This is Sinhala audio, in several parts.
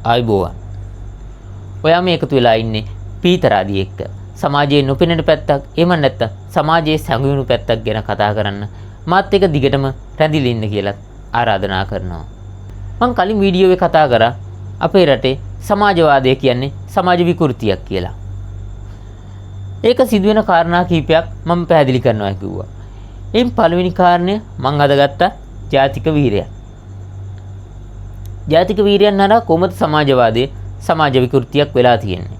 ආයුබෝවන්. ඔයා මේ එකතු වෙලා ඉන්නේ පීතරාදී එක්ක. සමාජයේ නොපෙනෙන පැත්තක්, එහෙම නැත්නම් සමාජයේ සැඟවුණු පැත්තක් ගැන කතා කරන්න මාත් එක දිගටම රැඳිලා ඉන්න කියලා ආරාධනා කරනවා. මම කලින් වීඩියෝ එකේ කතා කරා අපේ රටේ සමාජවාදය කියන්නේ සමාජ විකෘතියක් කියලා. ඒක සිදුවෙන කාරණා කිහිපයක් මම පැහැදිලි කරනවා කිව්වා. එයින් පළවෙනි කාරණය මම අද ගත්තා ජාතික වීරය. ජාතික වීරයන් හරහා කොහොමද සමාජවාදයේ සමාජ විකෘතියක් වෙලා තියෙන්නේ?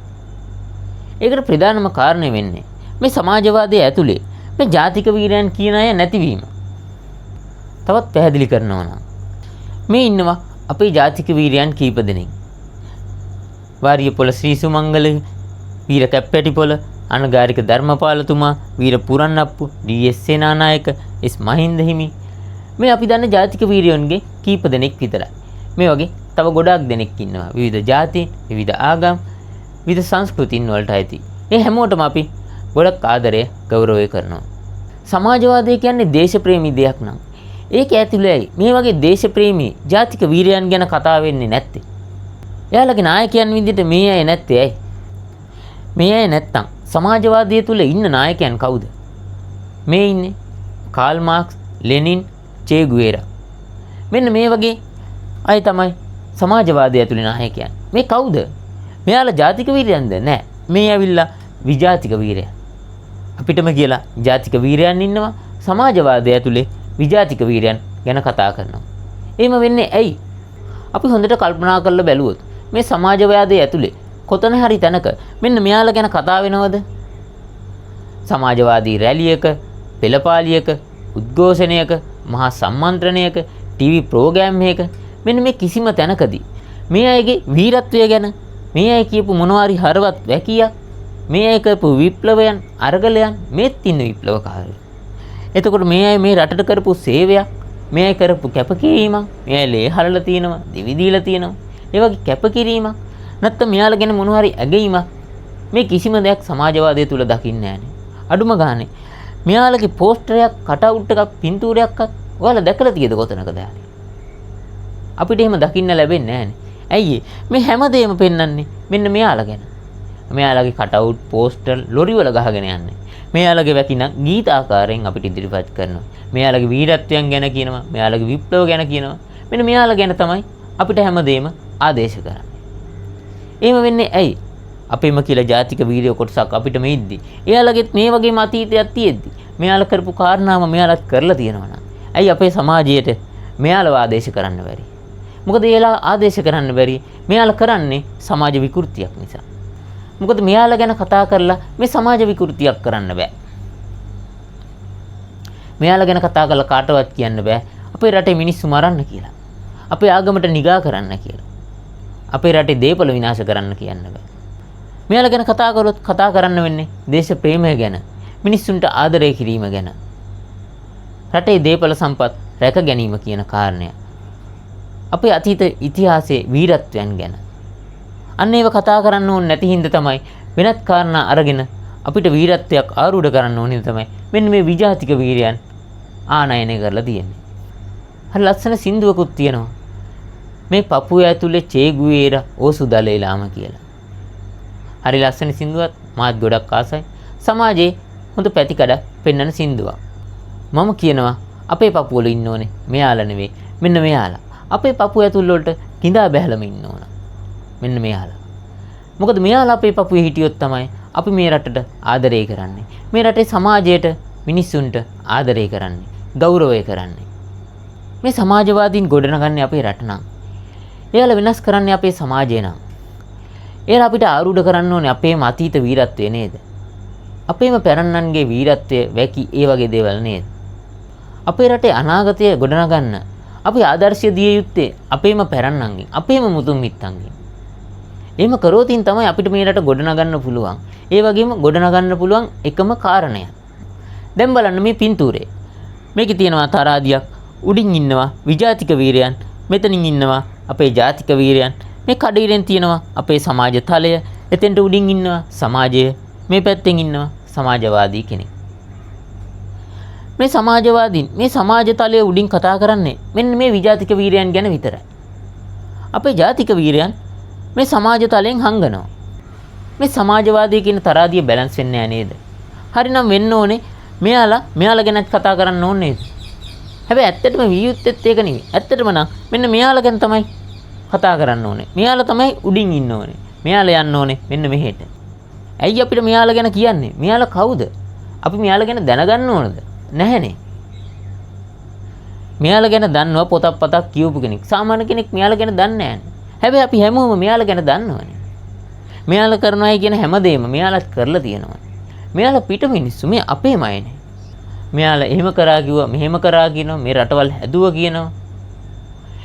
ඒකට ප්‍රධානම කාරණය වෙන්නේ මේ සමාජවාදයේ ඇතුලේ මේ ජාතික වීරයන් කියන අය නැතිවීම. තවත් පැහැදිලි කරනවා නම් මේ ඉන්නවා අපේ ජාතික වීරයන් කීප දෙනෙක්. වාරියපොළ ශ්‍රී සුමංගල, වීර කැප්පැටිපොළ, අනගාരിക ධර්මපාලතුමා, වීර පුරන්නප්පු, ඩී.එස්. සේනානායක, එස්. මහින්ද හිමි. මේ අපි දන්න ජාතික වීරයන්ගේ කීප දෙනෙක් විතරයි. මේ වගේ තව ගොඩාක් දෙනෙක් ඉන්නවා. විවිධ ජාතීන්, විවිධ ආගම්, විවිධ සංස්කෘතීන් වලට ඇති. ඒ හැමෝටම අපි ගොඩක් ආදරය, ගෞරවය කරනවා. සමාජවාදය කියන්නේ දේශප්‍රේමී දෙයක් නම් ඒක ඇතුළේ මේ වගේ දේශප්‍රේමී ජාතික වීරයන් ගැන කතා වෙන්නේ නැත්තේ. එයාලගේ නායකයන් විදිහට මේ අය නැත්තේ ඇයි? මේ අය නැත්තම් සමාජවාදය තුල ඉන්න නායකයන් කවුද? මේ ඉන්නේ කාල් මාක්ස්, ලෙනින්, චේ ගුවෙරා. මෙන්න මේ වගේ අය තමයි සමාජවාදය ඇතුලේ නායකයන්. මේ කවුද? මෙයාලා ජාතික වීරයන්ද? නෑ. මේ ඇවිල්ලා විජාතික වීරයන්. අපිටම කියලා ජාතික වීරයන් ඉන්නවා, සමාජවාදය ඇතුලේ විජාතික වීරයන් ගැන කතා කරනවා. එහෙම වෙන්නේ ඇයි? අපි හොඳට කල්පනා කරලා බැලුවොත් මේ සමාජවාදයේ ඇතුලේ කොතන හරි තැනක මෙන්න මෙයාලා ගැන කතා වෙනවද? සමාජවාදී රැලියක, පෙළපාලියක, උද්ඝෝෂණයක, මහා සම්මන්ත්‍රණයක, ටීවී ප්‍රෝග්‍රෑම් එකක මෙන්න මේ කිසිම තැනකදී මේ අයගේ වීරත්වය ගැන, මේ අය කියපු මොනවාරි හරවත් වැකියක්, මේ අය කරපු විප්ලවයන්, අරගලයන්, මේත් ඉන්න විප්ලවකාරයෝ. එතකොට මේ අය මේ රටට කරපු සේවයක්, මේ අය කරපු කැපකිරීමක්, මේ අය ලේ හලලා තියෙනවා, දිවි දීලා තියෙනවා. ඒ වගේ කැපකිරීමක් නැත්නම් මෙයාලා ගැන මොනවාරි ඇගීමක් මේ කිසිම දෙයක් සමාජවාදය තුල දකින්නේ නැහනේ. අඩුම ගානේ මෙයාලගේ පෝස්ටරයක්, කටවුට් එකක්, පින්තූරයක්වත් ඔයාලා දැකලා තියෙද කොතනකද යාලේ? අපිට එහෙම දකින්න ලැබෙන්නේ නැහනේ. ඇයි මේ හැමදේම පෙන්වන්නේ මෙන්න මෙයාලා ගැන. මෙයාලගේ කටවුට්, පෝස්ටර් ලොරි වල ගහගෙන යන්නේ. මෙයාලගේ වැකින ගීත ආකාරයෙන් අපිට ඉදිරිපත් කරනවා. මෙයාලගේ වීරත්වයන් ගැන කියනවා, මෙයාලගේ විප්ලව ගැන කියනවා. මෙන්න මෙයාලා ගැන තමයි අපිට හැමදේම ආදේශ කරන්නේ. එහෙම වෙන්නේ ඇයි? අපේම කියලා ජාතික වීරයෝ කොටසක් අපිටම ඉද්දි. එයාලගෙත් මේ වගේම අතීතයක් තියෙද්දි මෙයාලා කරපු කාරණාම මෙයාලත් කරලා තියෙනවා නම් ඇයි අපේ සමාජයට මෙයාලව ආදේශ කරන්න බැරි? මොකද එයාලා ආදේශ කරන්න බැරි? මෙයාලා කරන්නේ සමාජ විකෘතියක් නිසා. මොකද මෙයාලා ගැන කතා කරලා මේ සමාජ විකෘතියක් කරන්න බෑ. මෙයාලා ගැන කතා කරලා කාටවත් කියන්න බෑ අපේ රටේ මිනිස්සු මරන්න කියලා. අපේ ආගමට නිගා කරන්න කියලා. අපේ රටේ දේපල විනාශ කරන්න කියන්න බෑ. මෙයාලා ගැන කතා කරොත් කතා කරන්න වෙන්නේ දේශ ප්‍රේමය ගැන, මිනිස්සුන්ට ආදරය කිරීම ගැන, රටේ දේපල සම්පත් රැක ගැනීම කියන කාරණය. අපේ අතීත ඉතිහාසයේ වීරත්වයන් ගැන. අන්න ඒව කතා කරන්න ඕනේ නැති හින්දා තමයි වෙනත් කාරණා අරගෙන අපිට වීරත්වයක් ආරූඪ කරන්න ඕනේ තමයි මෙන්න මේ විජාතික වීරයන් ආනයනය කරලා තියෙන්නේ. හරි ලස්සන සින්දුවකුත් තියෙනවා. මේ පපුව ඇතුලේ චේ ගුවේරා ඕසු දලේලාම කියලා. හරි ලස්සන සින්දුවක්, මාත් ගොඩක් ආසයි. සමාජයේ හොඳ පැතිකඩ පෙන්වන සින්දුවක්. මම කියනවා අපේ පපුව වල ඉන්න ඕනේ මෙයාලා නෙවෙයි, මෙන්න මෙයාලා. අපේ පපුව ඇතුල් වලට කිඳා බැහැලම ඉන්න ඕන. මෙන්න මෙයාලා. මොකද මෙයාලා අපේ පපුවේ හිටියොත් තමයි අපි මේ රටට ආදරය කරන්නේ. මේ රටේ සමාජයට, මිනිස්සුන්ට ආදරය කරන්නේ, ගෞරවය කරන්නේ. මේ සමාජවාදීන් ගොඩනගන්නේ අපේ රට නම්. එයාලා වෙනස් කරන්නේ අපේ සමාජය නම්. එයාලා අපිට ආරූඪ කරන්න ඕනේ අපේම අතීත වීරත්වය නේද? අපේම පැරණන්ගේ වීරත්වය වැකි ඒ වගේ දේවල් නේද? අපේ රටේ අනාගතය ගොඩනගන්න අපි ආදර්ශය දිය යුත්තේ අපේම පැරණන්ගෙන්, අපේම මුතුන් මිත්තන්ගෙන්. එහෙම කරෝතින් තමයි අපිට මේ රට ගොඩනගන්න පුළුවන්. ඒ වගේම ගොඩනගන්න පුළුවන් එකම කාරණය. දැන් බලන්න මේ පින්තූරේ. මේකේ තියෙනවා තරාදියක්, උඩින් ඉන්නවා විජාතික වීරයන්, මෙතනින් ඉන්නවා අපේ ජාතික වීරයන්. මේ කඩිරෙන් තියෙනවා අපේ සමාජ තලය, එතෙන්ට උඩින් ඉන්නවා සමාජය, මේ පැත්තෙන් ඉන්නවා සමාජවාදී කෙනෙක්. මේ සමාජවාදීන් මේ සමාජ තලයේ උඩින් කතා කරන්නේ මෙන්න මේ විජාතික වීරයන් ගැන විතරයි. අපේ ජාතික වීරයන් මේ සමාජ තලයෙන් හංගනවා. මේ සමාජවාදී කියන තරාදිය බැලන්ස් වෙන්නේ නැහැ නේද? හරිනම් වෙන්න ඕනේ මෙයාලා ගැනත් කතා කරන්න ඕනේ නේද? හැබැයි ඇත්තටම වියුත්තේත් ඒක නෙවෙයි. ඇත්තටම නම් මෙන්න මෙයාලා ගැන තමයි කතා කරන්න ඕනේ. මෙයාලා තමයි උඩින් ඉන්න ඕනේ. මෙයාලා යන්න ඕනේ මෙන්න මෙහෙට. ඇයි අපිට මෙයාලා ගැන කියන්නේ? මෙයාලා කවුද? අපි මෙයාලා ගැන දැනගන්න ඕනද? නැහැනේ. මෙයාලා ගැන දන්නවා පොතක් පතක් කියවපු කෙනෙක්. සාමාන්‍ය කෙනෙක් මෙයාලා ගැන දන්නේ නැහැ. හැබැයි අපි හැමෝම මෙයාලා ගැන දන්නවනේ. මෙයාලා කරනවායි කියන හැමදේම මෙයාලාත් කරලා තියෙනවා. මෙයාලා පිට මිනිස්සු මේ අපේම අයනේ. මෙයාලා එහෙම කරා කිව්වා මෙහෙම කරා කියනවා මේ රටවල් හැදුවා කියනවා.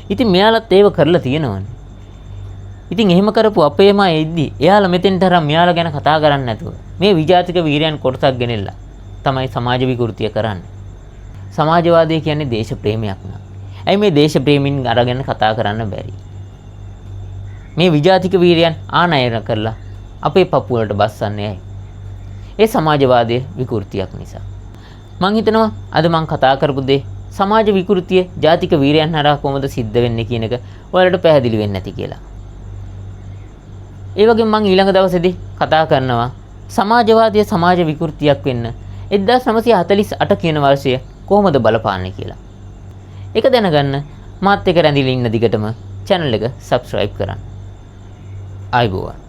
ඉතින් මෙයාලත් ඒව කරලා තියෙනවනේ. ඉතින් එහෙම කරපු අපේම අය ඉද්දි එයාලා මෙතෙන්ට අරන් මෙයාලා ගැන කතා කරන්නේ නැතුව මේ විජාතික වීරයන් කොටසක් ගෙනෙලා තමයි සමාජ විකෘතිය කරන්නේ. සමාජවාදය කියන්නේ දේශ ප්‍රේමයක් නා. ඇයි මේ දේශ ප්‍රේමින් අරගෙන කතා කරන්න බැරි? මේ විජාතික වීරයන් ආනයන කරලා අපේ පපුව වලට බස්සන්නේ ඇයි? ඒ සමාජවාදයේ විකෘතියක් නිසා. මං හිතනවා අද මං කතා කරපු දේ සමාජ විකෘතිය ජාතික වීරයන් හරහා කොහොමද සිද්ධ වෙන්නේ කියන එක ඔයාලට පැහැදිලි වෙන්නේ නැති කියලා. ඒ වගේම මං ඊළඟ දවසේදී කතා කරනවා සමාජවාදයේ සමාජ විකෘතියක් වෙන්න 1948 කියන වර්ෂය කොහොමද බලපාන්නේ කියලා. ඒක දැනගන්න මාත් එක්ක රැඳිලා ඉන්න දිගටම channel එක subscribe කරන්න. ආයිබෝවන්.